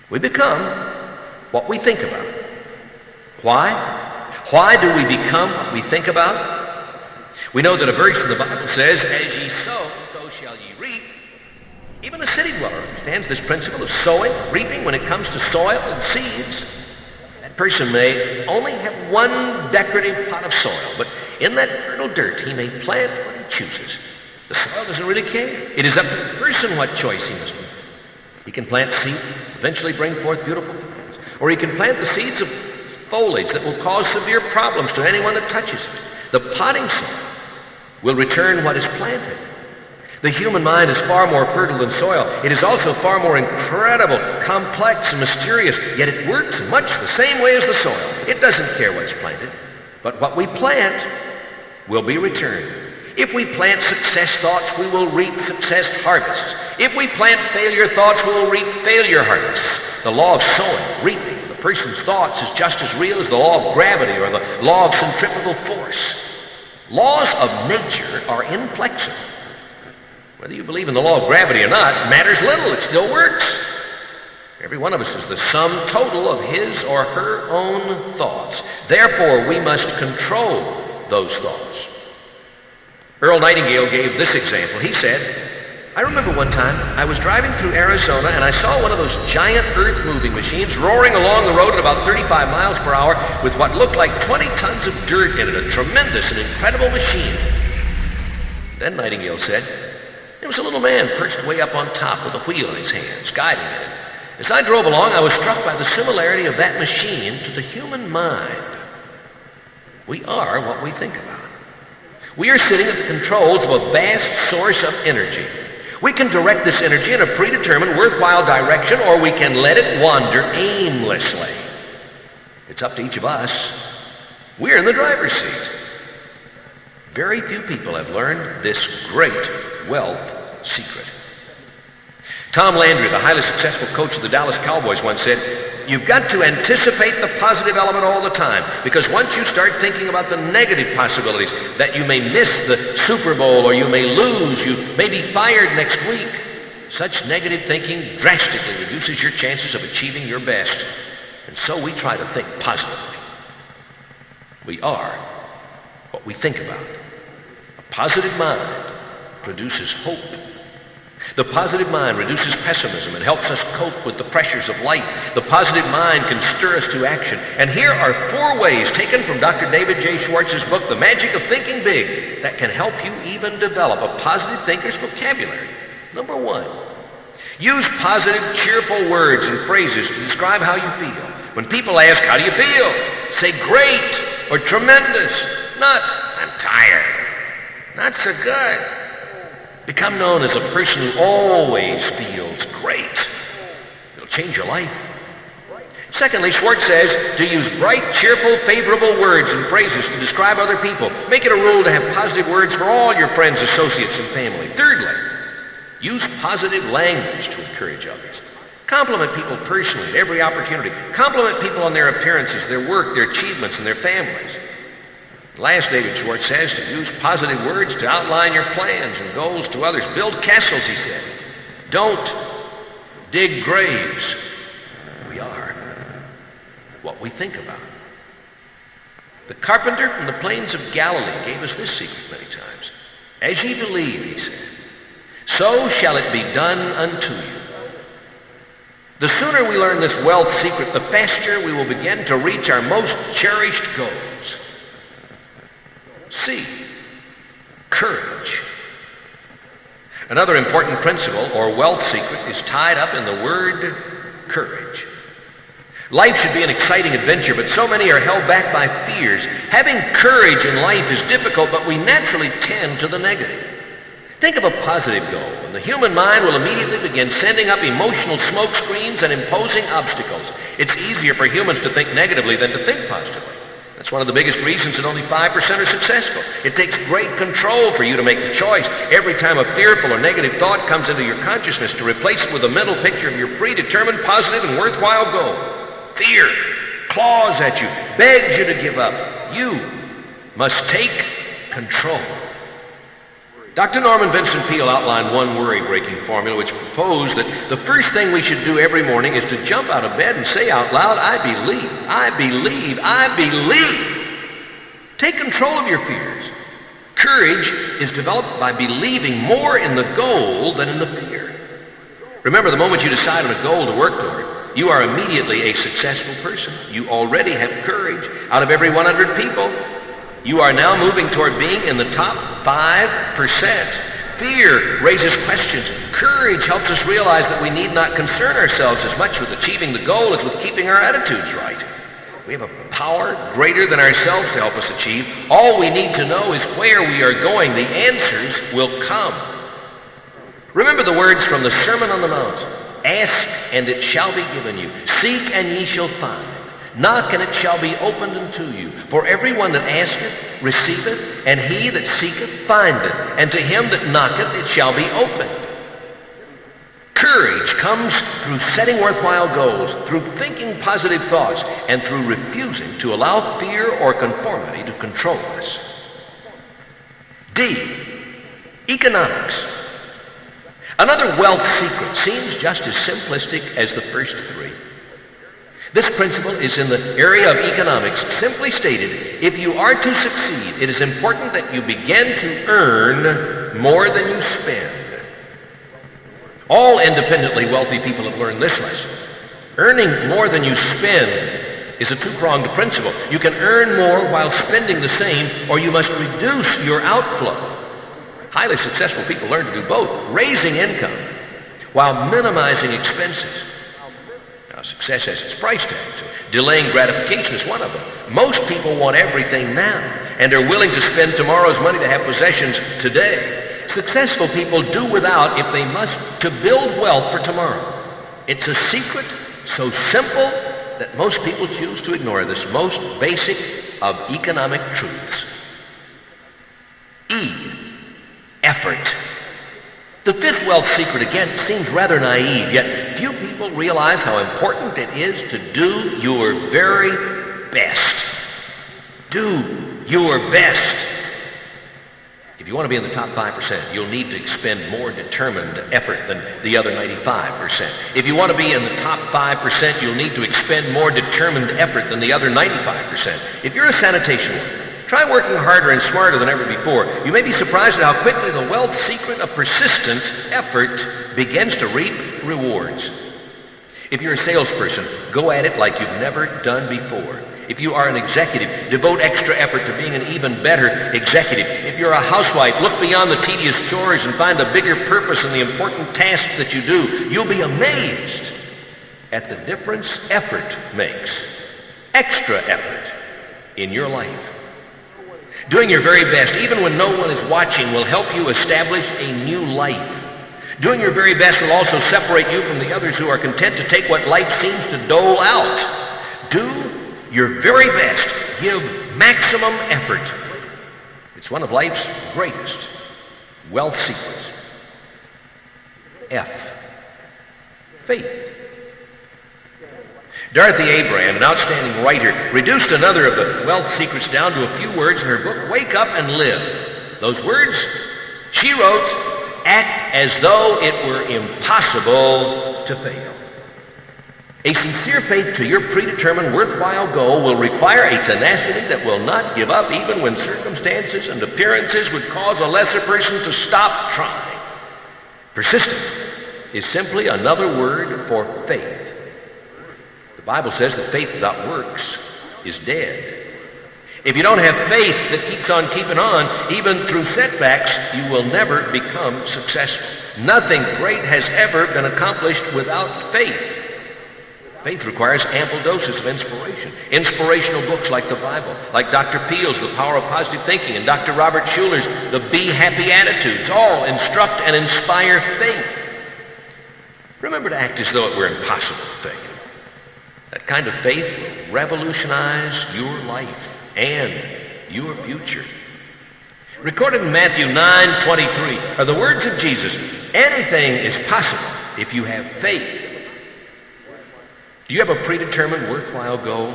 We become what we think about. Why? Why do we become what we think about? We know that a verse in the Bible says, as ye sow, so shall ye reap. Even a city dweller understands this principle of sowing, reaping when it comes to soil and seeds. That person may only have one decorative pot of soil, but in that fertile dirt he may plant what he chooses. The soil doesn't really care. It is up to the person what choice he must make. He can plant seed, eventually bring forth beautiful plants, or he can plant the seeds of foliage that will cause severe problems to anyone that touches it. The potting soil will return what is planted. The human mind is far more fertile than soil. It is also far more incredible, complex, and mysterious, yet it works much the same way as the soil. It doesn't care what is planted, but what we plant will be returned. If we plant success thoughts, we will reap success harvests. If we plant failure thoughts, we will reap failure harvests. The law of sowing, reaping, the person's thoughts is just as real as the law of gravity or the law of centrifugal force. Laws of nature are inflexible. Whether you believe in the law of gravity or not matters little. It still works. Every one of us is the sum total of his or her own thoughts. Therefore, we must control those thoughts. Earl Nightingale gave this example. He said, I remember one time I was driving through Arizona and I saw one of those giant earth-moving machines roaring along the road at about 35 miles per hour with what looked like 20 tons of dirt in it, a tremendous and incredible machine. Then Nightingale said, there was a little man perched way up on top with a wheel in his hands, guiding it. As I drove along, I was struck by the similarity of that machine to the human mind. We are what we think about. We are sitting at the controls of a vast source of energy. We can direct this energy in a predetermined, worthwhile direction, or we can let it wander aimlessly. It's up to each of us. We're in the driver's seat. Very few people have learned this great wealth secret. Tom Landry, the highly successful coach of the Dallas Cowboys, once said, you've got to anticipate the positive element all the time, because once you start thinking about the negative possibilities, that you may miss the Super Bowl or you may lose, you may be fired next week, such negative thinking drastically reduces your chances of achieving your best. And so we try to think positively. We are what we think about. A positive mind produces hope. The positive mind reduces pessimism and helps us cope with the pressures of life. The positive mind can stir us to action. And here are 4 ways taken from Dr. David J. Schwartz's book, The Magic of Thinking Big, that can help you even develop a positive thinker's vocabulary. Number 1, use positive, cheerful words and phrases to describe how you feel. When people ask, how do you feel? Say great or tremendous, not I'm tired, not so good. Become known as a person who always feels great. It'll change your life. Secondly, Schwartz says to use bright, cheerful, favorable words and phrases to describe other people. Make it a rule to have positive words for all your friends, associates, and family. Thirdly, use positive language to encourage others. Compliment people personally at every opportunity. Compliment people on their appearances, their work, their achievements, and their families. Last, David Schwartz says to use positive words to outline your plans and goals to others. Build castles, he said. Don't dig graves. We are what we think about. The carpenter from the plains of Galilee gave us this secret many times. As ye believe, he said, so shall it be done unto you. The sooner we learn this wealth secret, the faster we will begin to reach our most cherished goals. C, courage. Another important principle or wealth secret is tied up in the word courage. Life should be an exciting adventure, but so many are held back by fears. Having courage in life is difficult, but we naturally tend to the negative. Think of a positive goal, and the human mind will immediately begin sending up emotional smoke screens and imposing obstacles. It's easier for humans to think negatively than to think positively. That's one of the biggest reasons that only 5% are successful. It takes great control for you to make the choice every time a fearful or negative thought comes into your consciousness to replace it with a mental picture of your predetermined, positive, and worthwhile goal. Fear claws at you, begs you to give up. You must take control. Dr. Norman Vincent Peale outlined one worry-breaking formula which proposed that the first thing we should do every morning is to jump out of bed and say out loud, I believe, I believe, I believe. Take control of your fears. Courage is developed by believing more in the goal than in the fear. Remember, the moment you decide on a goal to work toward, you are immediately a successful person. You already have courage. Out of every 100 people, you are now moving toward being in the top 5%. Fear raises questions. Courage helps us realize that we need not concern ourselves as much with achieving the goal as with keeping our attitudes right. We have a power greater than ourselves to help us achieve. All we need to know is where we are going. The answers will come. Remember the words from the Sermon on the Mount. Ask, and it shall be given you. Seek, and ye shall find. Knock, and it shall be opened unto you. For everyone that asketh receiveth, and he that seeketh findeth, and to him that knocketh it shall be opened. Courage comes through setting worthwhile goals, through thinking positive thoughts, and through refusing to allow fear or conformity to control us. D, economics. Another wealth secret seems just as simplistic as the first three. This principle is in the area of economics. Simply stated, if you are to succeed, it is important that you begin to earn more than you spend. All independently wealthy people have learned this lesson. Earning more than you spend is a two-pronged principle. You can earn more while spending the same, or you must reduce your outflow. Highly successful people learn to do both, raising income while minimizing expenses. Now, success has its price tag. Delaying gratification is one of them. Most people want everything now and are willing to spend tomorrow's money to have possessions today. Successful people do without, if they must, to build wealth for tomorrow. It's a secret so simple that most people choose to ignore this most basic of economic truths. E, effort. The fifth wealth secret, again, seems rather naive, yet few people realize how important it is to do your very best. Do your best. If you want to be in the top 5%, you'll need to expend more determined effort than the other 95%. If you want to be in the top 5%, you'll need to expend more determined effort than the other 95%. If you're a sanitation worker, try working harder and smarter than ever before. You may be surprised at how quickly the wealth secret of persistent effort begins to reap rewards. If you're a salesperson, go at it like you've never done before. If you are an executive, devote extra effort to being an even better executive. If you're a housewife, look beyond the tedious chores and find a bigger purpose in the important tasks that you do. You'll be amazed at the difference effort makes. Extra effort in your life. Doing your very best, even when no one is watching, will help you establish a new life. Doing your very best will also separate you from the others who are content to take what life seems to dole out. Do your very best. Give maximum effort. It's one of life's greatest wealth secrets. F, faith. Dorothy Abraham, an outstanding writer, reduced another of the wealth secrets down to a few words in her book, Wake Up and Live. Those words, she wrote, act as though it were impossible to fail. A sincere faith to your predetermined worthwhile goal will require a tenacity that will not give up even when circumstances and appearances would cause a lesser person to stop trying. Persistent is simply another word for faith. The Bible says that faith without works is dead. If you don't have faith that keeps on keeping on, even through setbacks, you will never become successful. Nothing great has ever been accomplished without faith. Faith requires ample doses of inspiration. Inspirational books like the Bible, like Dr. Peele's The Power of Positive Thinking and Dr. Robert Schuller's The Be Happy Attitudes, all instruct and inspire faith. Remember to act as though it were impossible to fail. That kind of faith will revolutionize your life and your future. Recorded in Matthew 9:23 are the words of Jesus. Anything is possible if you have faith. Do you have a predetermined worthwhile goal?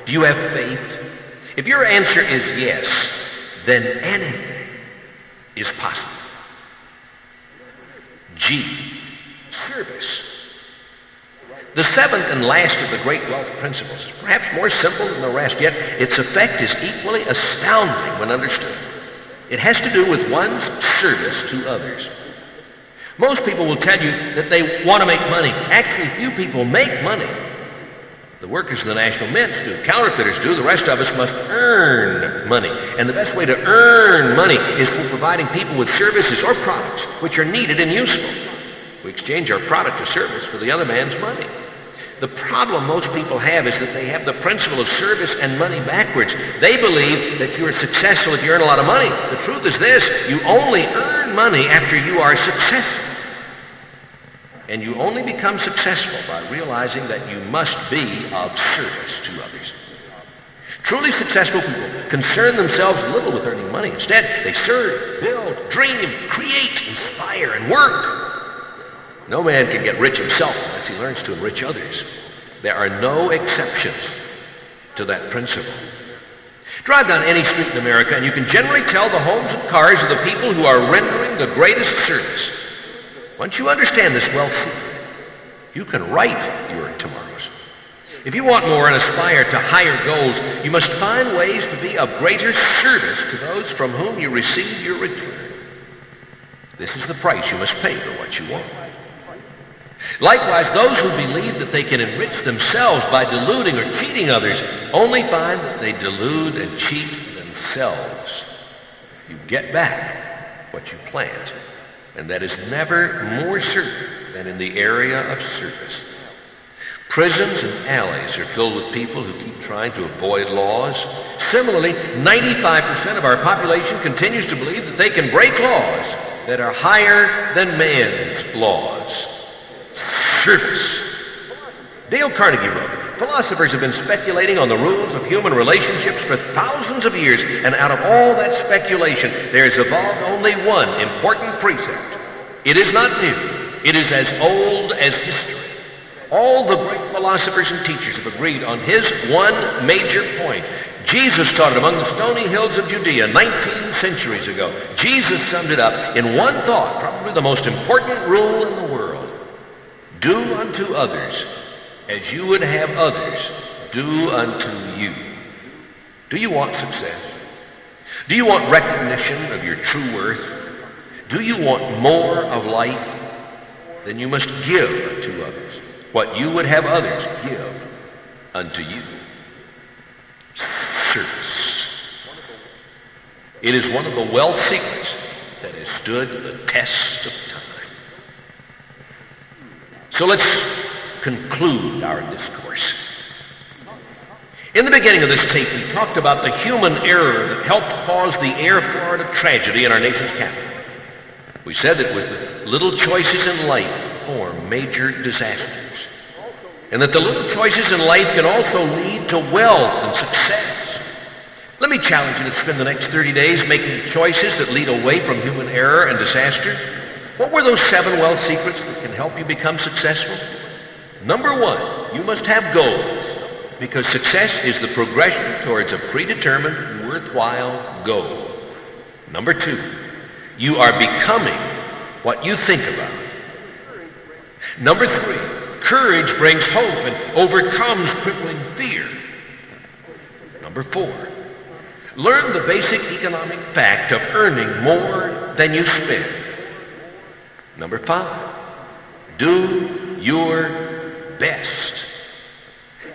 Do you have faith? If your answer is yes, then anything is possible. G, service. The seventh and last of the great wealth principles is perhaps more simple than the rest, yet its effect is equally astounding when understood. It has to do with one's service to others. Most people will tell you that they want to make money. Actually, few people make money. The workers in the national mints do, counterfeiters do, the rest of us must earn money. And the best way to earn money is for providing people with services or products which are needed and useful. We exchange our product or service for the other man's money. The problem most people have is that they have the principle of service and money backwards. They believe that you are successful if you earn a lot of money. The truth is this: you only earn money after you are successful. And you only become successful by realizing that you must be of service to others. Truly successful people concern themselves little with earning money. Instead, they serve, build, dream, create, inspire, and work. No man can get rich himself unless he learns to enrich others. There are no exceptions to that principle. Drive down any street in America and you can generally tell the homes and cars of the people who are rendering the greatest service. Once you understand this wealth secret, you can write your tomorrows. If you want more and aspire to higher goals, you must find ways to be of greater service to those from whom you receive your return. This is the price you must pay for what you want. Likewise, those who believe that they can enrich themselves by deluding or cheating others only find that they delude and cheat themselves. You get back what you plant, and that is never more certain than in the area of service. Prisons and alleys are filled with people who keep trying to avoid laws. Similarly, 95% of our population continues to believe that they can break laws that are higher than man's laws. Service. Dale Carnegie wrote, "Philosophers have been speculating on the rules of human relationships for thousands of years, and out of all that speculation, there has evolved only one important precept. It is not new. It is as old as history. All the great philosophers and teachers have agreed on his one major point. Jesus taught it among the stony hills of Judea 19 centuries ago. Jesus summed it up in one thought, probably the most important rule in the world. Do unto others as you would have others do unto you." Do you want success? Do you want recognition of your true worth? Do you want more of life? Then you must give unto others what you would have others give unto you. Service. It is one of the wealth secrets that has stood the test of time. So let's conclude our discourse. In the beginning of this tape, we talked about the human error that helped cause the Air Florida tragedy in our nation's capital. We said that it was the little choices in life that form major disasters, and that the little choices in life can also lead to wealth and success. Let me challenge you to spend the next 30 days making choices that lead away from human error and disaster. What were those 7 wealth secrets that can help you become successful? Number 1, you must have goals, because success is the progression towards a predetermined, worthwhile goal. Number 2, you are becoming what you think about. Number 3, courage brings hope and overcomes crippling fear. Number 4, learn the basic economic fact of earning more than you spend. Number 5, do your best.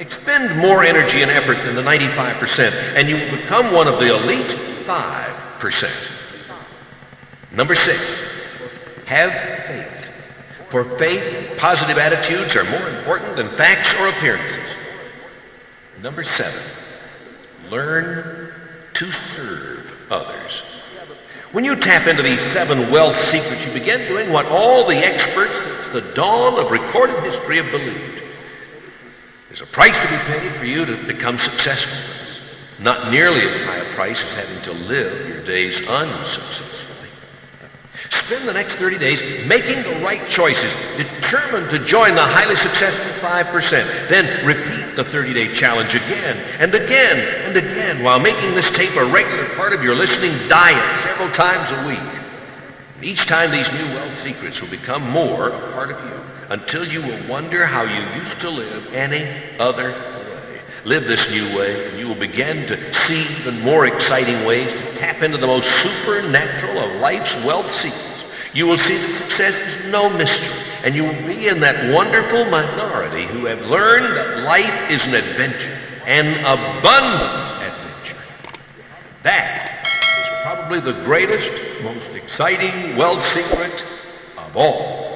Expend more energy and effort than the 95%, and you will become one of the elite 5%. Number 6, have faith. For faith and positive attitudes are more important than facts or appearances. Number 7, learn to serve others. When you tap into these 7 wealth secrets, you begin doing what all the experts since the dawn of recorded history have believed. There's a price to be paid for you to become successful. Not nearly as high a price as having to live your days unsuccessfully. Spend the next 30 days making the right choices, determined to join the highly successful 5%. Then repeat the 30-day challenge again and again and again while making this tape a regular part of your listening diet several times a week. Each time these new wealth secrets will become more a part of you until you will wonder how you used to live any other way. Live this new way and you will begin to see even more exciting ways to tap into the most supernatural of life's wealth secrets. You will see that success is no mystery, and you will be in that wonderful minority who have learned that life is an adventure, an abundant adventure. That is probably the greatest, most exciting wealth secret of all.